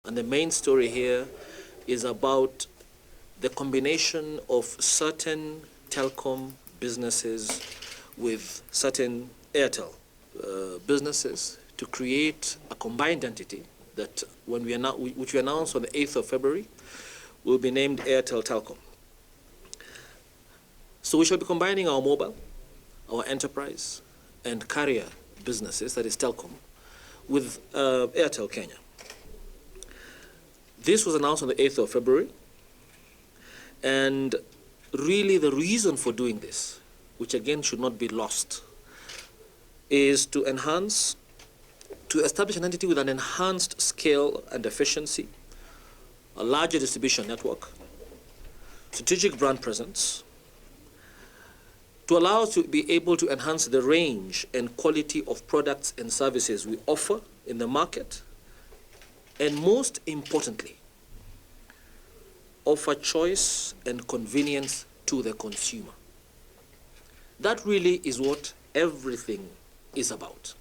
And the main story here is about the combination of certain telecom businesses with certain Airtel businesses to create a combined entity that, which we announced on the 8th of February, will be named Airtel Telkom. So we shall be combining our mobile, our enterprise, and carrier businesses, that is Telkom, with Airtel Kenya. This was announced on the 8th of February, and really the reason for doing this, which again should not be lost, is to establish an entity with an enhanced scale and efficiency, a larger distribution network, strategic brand presence, to allow us to be able to enhance the range and quality of products and services we offer in the market, and most importantly, offer choice and convenience to the consumer. That really is what everything is about,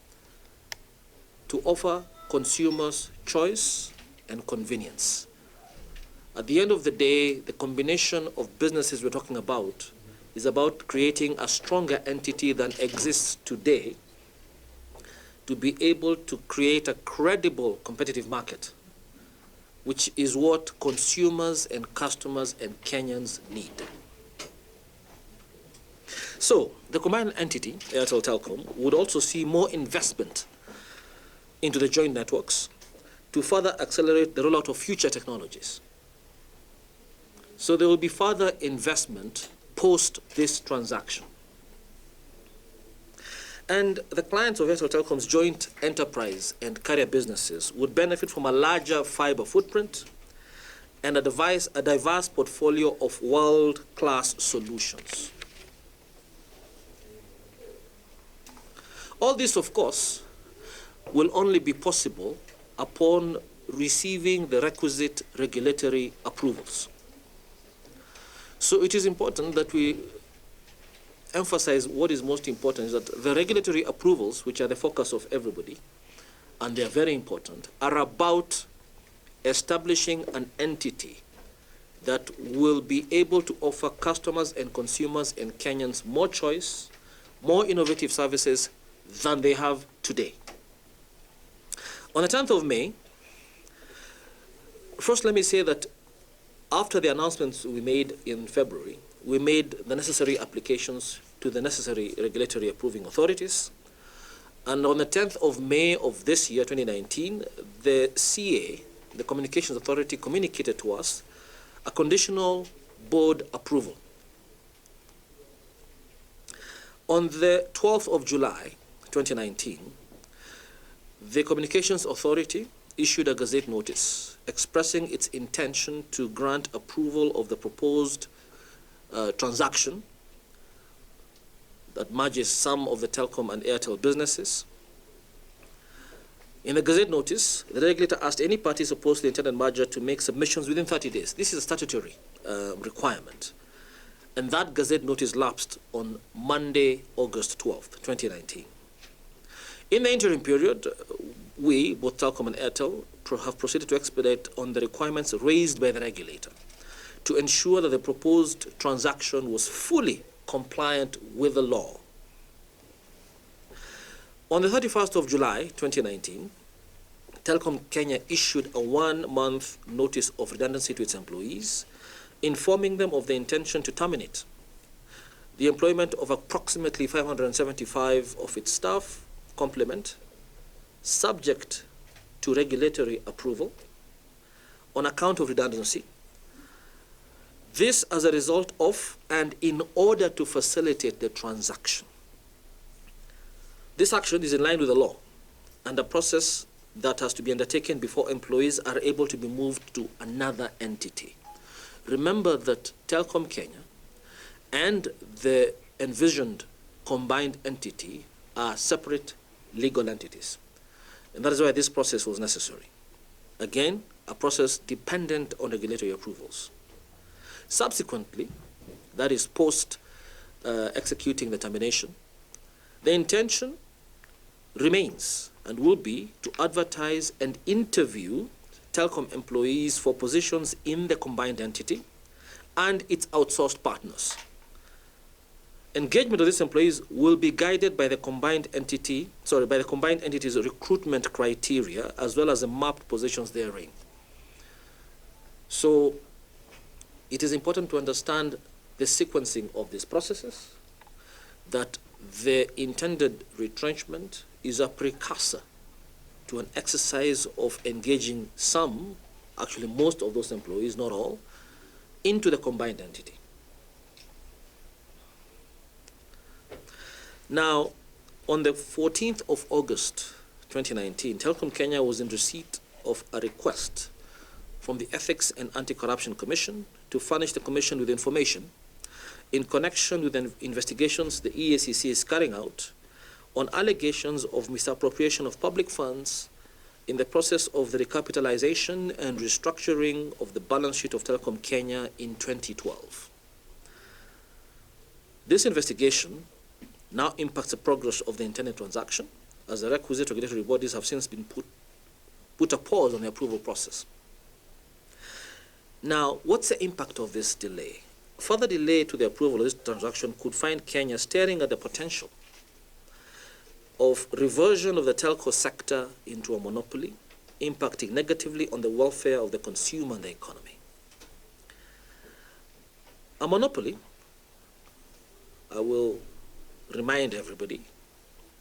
to offer consumers choice and convenience. At the end of the day, the combination of businesses we're talking about is about creating a stronger entity than exists today to be able to create a credible competitive market, which is what consumers and customers and Kenyans need. So the combined entity, Airtel Telkom, would also see more investment into the joint networks to further accelerate the rollout of future technologies. So there will be further investment post this transaction. And the clients of Airtel Telkom's joint enterprise and carrier businesses would benefit from a larger fiber footprint and a diverse portfolio of world-class solutions. All this, of course, will only be possible upon receiving the requisite regulatory approvals. So it is important that we emphasize what is most important is that the regulatory approvals, which are the focus of everybody, and they are very important, are about establishing an entity that will be able to offer customers and consumers and Kenyans more choice, more innovative services than they have today. On the 10th of May, first let me say that after the announcements we made in February, we made the necessary applications to the necessary regulatory approving authorities. And on the 10th of May of this year, 2019, the CA, the Communications Authority, communicated to us a conditional board approval. On the 12th of July, 2019, the Communications Authority issued a Gazette notice expressing its intention to grant approval of the proposed transaction that merges some of the Telkom and Airtel businesses. In the Gazette notice, the regulator asked any parties opposed to the intended merger to make submissions within 30 days. This is a statutory requirement. And that Gazette notice lapsed on Monday, August 12th, 2019. In the interim period, we, both Telkom and Airtel, have proceeded to expedite on the requirements raised by the regulator to ensure that the proposed transaction was fully compliant with the law. On the 31st of July, 2019, Telkom Kenya issued a 1-month notice of redundancy to its employees, informing them of the intention to terminate the employment of approximately 575 of its staff complement, subject to regulatory approval on account of redundancy. This as a result of and in order to facilitate the transaction. This action is in line with the law and a process that has to be undertaken before employees are able to be moved to another entity. Remember that Telkom Kenya and the envisioned combined entity are separate legal entities. And that is why this process was necessary. Again, a process dependent on regulatory approvals. Subsequently, that is post executing the termination, the intention remains and will be to advertise and interview Telkom employees for positions in the combined entity and its outsourced partners. Engagement of these employees will be guided by the combined entity's recruitment criteria as well as the mapped positions therein. So it is important to understand the sequencing of these processes, that the intended retrenchment is a precursor to an exercise of engaging some, actually most of those employees, not all, into the combined entity. Now, on the 14th of August 2019, Telkom Kenya was in receipt of a request from the Ethics and Anti-Corruption Commission to furnish the Commission with information in connection with the investigations the EACC is carrying out on allegations of misappropriation of public funds in the process of the recapitalization and restructuring of the balance sheet of Telkom Kenya in 2012. This investigation now impacts the progress of the intended transaction, as the requisite regulatory bodies have since been put a pause on the approval process. Now, what's the impact of this delay? Further delay to the approval of this transaction could find Kenya staring at the potential of reversion of the telco sector into a monopoly, impacting negatively on the welfare of the consumer and the economy. A monopoly, I will remind everybody,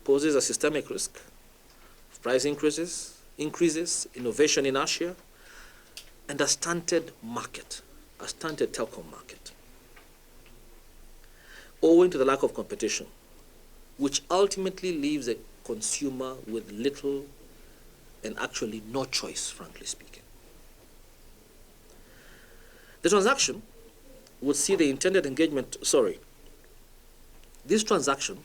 poses a systemic risk of price increases, innovation inertia, and a stunted market, a stunted telecom market, owing to the lack of competition, which ultimately leaves a consumer with little and actually no choice, frankly speaking. The transaction would see the intended engagement, this transaction,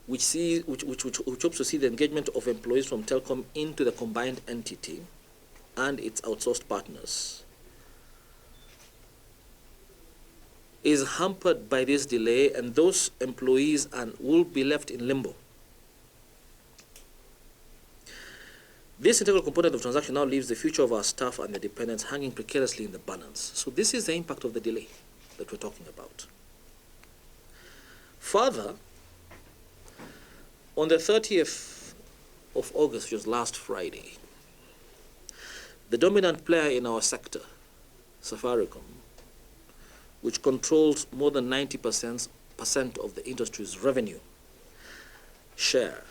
which hopes to see the engagement of employees from Telkom into the combined entity and its outsourced partners, is hampered by this delay, and those employees will be left in limbo. This integral component of transaction now leaves the future of our staff and their dependents hanging precariously in the balance. So this is the impact of the delay that we're talking about. Further, on the 30th of August, which was last Friday, the dominant player in our sector, Safaricom, which controls more than 90% of the industry's revenue share,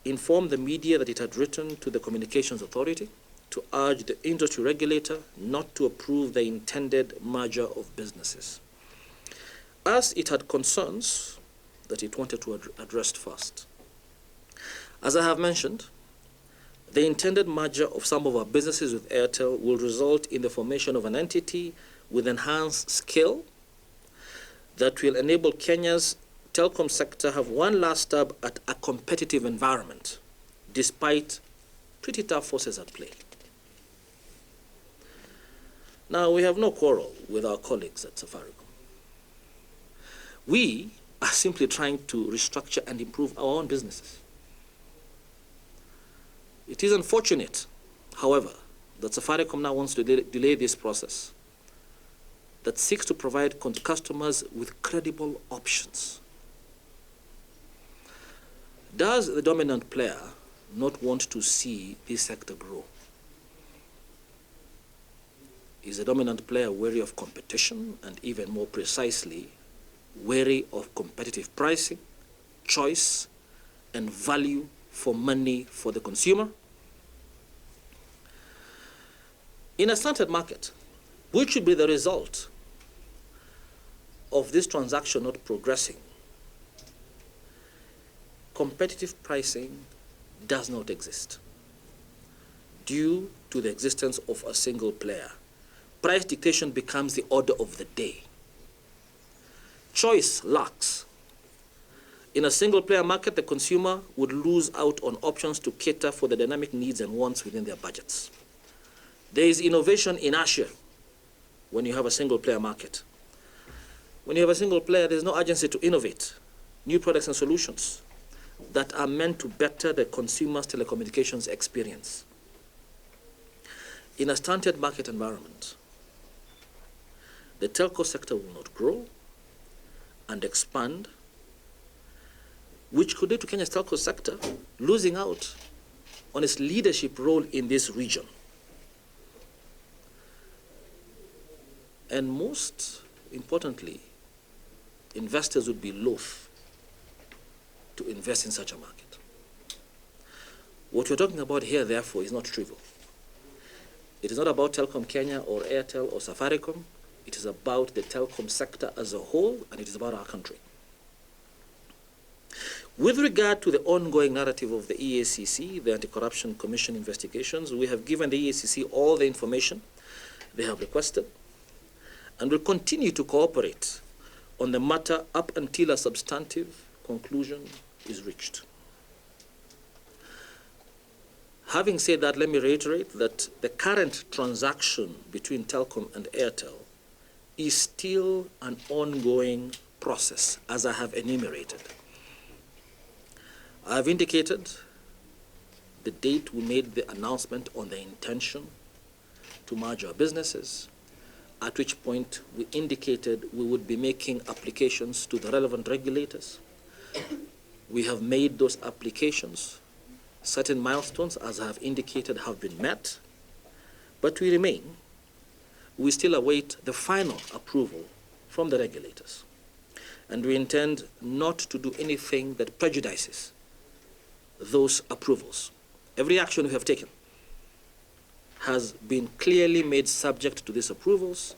informed the media that it had written to the Communications Authority to urge the industry regulator not to approve the intended merger of businesses, as it had concerns that it wanted to address first. As I have mentioned, the intended merger of some of our businesses with Airtel will result in the formation of an entity with enhanced scale that will enable Kenya's telecom sector have one last stab at a competitive environment, despite pretty tough forces at play. Now, we have no quarrel with our colleagues at Safaricom. We are simply trying to restructure and improve our own businesses. It is unfortunate, however, that Safaricom now wants to delay this process that seeks to provide customers with credible options. Does the dominant player not want to see this sector grow? Is the dominant player wary of competition and, even more precisely, wary of competitive pricing, choice, and value for money for the consumer? In a stunted market, which would be the result of this transaction not progressing, competitive pricing does not exist due to the existence of a single player. Price dictation becomes the order of the day. Choice lacks. In a single player market, the consumer would lose out on options to cater for the dynamic needs and wants within their budgets. There is innovation inertia when you have a single player market. When you have a single player, there's no urgency to innovate new products and solutions that are meant to better the consumer's telecommunications experience. in a stunted market environment, the telco sector will not grow and expand, which could lead to Kenya's telco sector losing out on its leadership role in this region. And most importantly, investors would be loath to invest in such a market. What we're talking about here, therefore, is not trivial. It is not about Telkom Kenya or Airtel or Safaricom. It is about the telecom sector as a whole, and it is about our country. With regard to the ongoing narrative of the EACC, the Anti-Corruption Commission investigations, we have given the EACC all the information they have requested, and will continue to cooperate on the matter up until a substantive conclusion is reached. Having said that, let me reiterate that the current transaction between Telkom and Airtel is still an ongoing process, as I have enumerated. I have indicated the date we made the announcement on the intention to merge our businesses, at which point we indicated we would be making applications to the relevant regulators. We have made those applications. Certain milestones, as I have indicated, have been met, but we still await the final approval from the regulators. And we intend not to do anything that prejudices those approvals. Every action we have taken has been clearly made subject to these approvals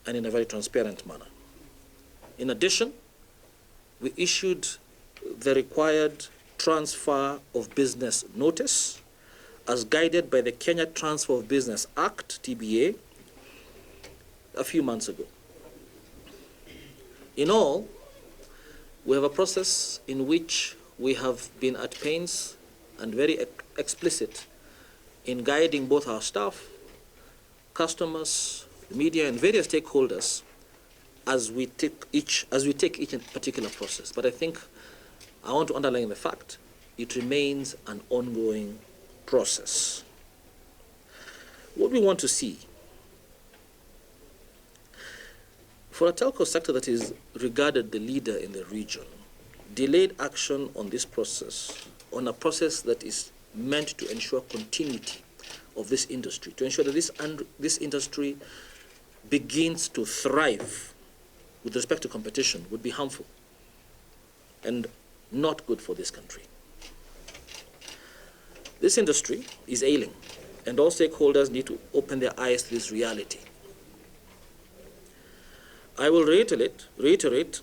and in a very transparent manner. In addition, we issued the required transfer of business notice as guided by the Kenya Transfer of Business Act, TBA, a few months ago. In all, we have a process in which we have been at pains and very explicit in guiding both our staff, customers, the media, and various stakeholders as we take each particular process. But I think I want to underline the fact it remains an ongoing process. What we want to see for a telco sector that is regarded the leader in the region, delayed action on this process, on a process that is meant to ensure continuity of this industry, to ensure that this industry begins to thrive with respect to competition, would be harmful and not good for this country. This industry is ailing, and all stakeholders need to open their eyes to this reality. I will reiterate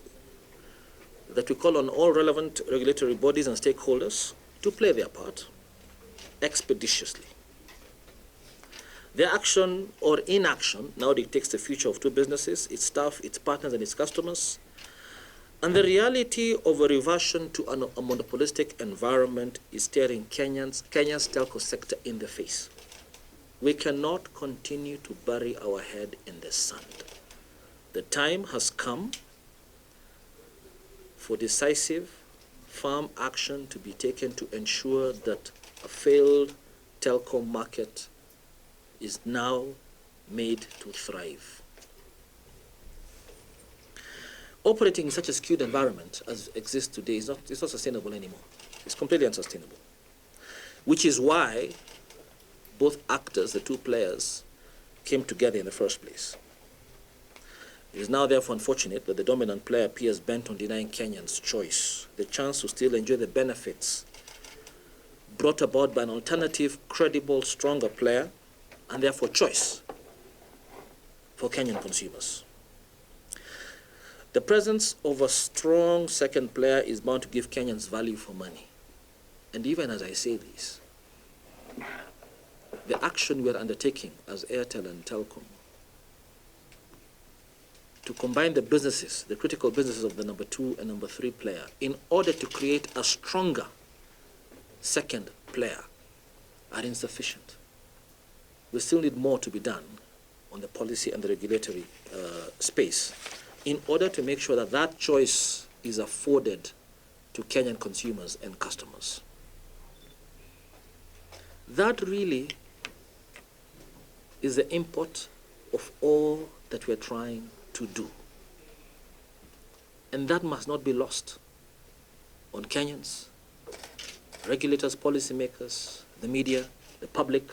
that we call on all relevant regulatory bodies and stakeholders to play their part expeditiously. Their action or inaction now dictates the future of two businesses, its staff, its partners, and its customers. And the reality of a reversion to a monopolistic environment is staring Kenya's telco sector in the face. We cannot continue to bury our head in the sand. The time has come for decisive, firm action to be taken to ensure that a failed telecom market is now made to thrive. Operating in such a skewed environment as exists today is not sustainable anymore. It's completely unsustainable. Which is why both actors, the two players, came together in the first place. It is now therefore unfortunate that the dominant player appears bent on denying Kenyans choice, the chance to still enjoy the benefits brought about by an alternative, credible, stronger player, and therefore choice for Kenyan consumers. The presence of a strong second player is bound to give Kenyans value for money. And even as I say this, the action we are undertaking as Airtel and Telkom to combine the businesses, the critical businesses of the number 2 and number 3 player, in order to create a stronger second player, are insufficient. We still need more to be done on the policy and the regulatory space in order to make sure that that choice is afforded to Kenyan consumers and customers. That really is the import of all that we're trying to do. And that must not be lost on Kenyans, regulators, policymakers, the media, the public,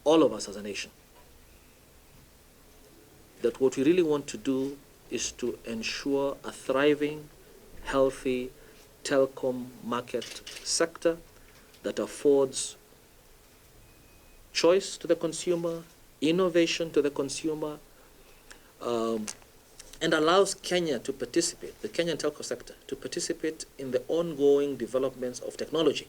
all of us as a nation. That what we really want to do is to ensure a thriving, healthy telecom market sector that affords choice to the consumer, innovation to the consumer, and allows Kenya to participate, the Kenyan telco sector, to participate in the ongoing developments of technology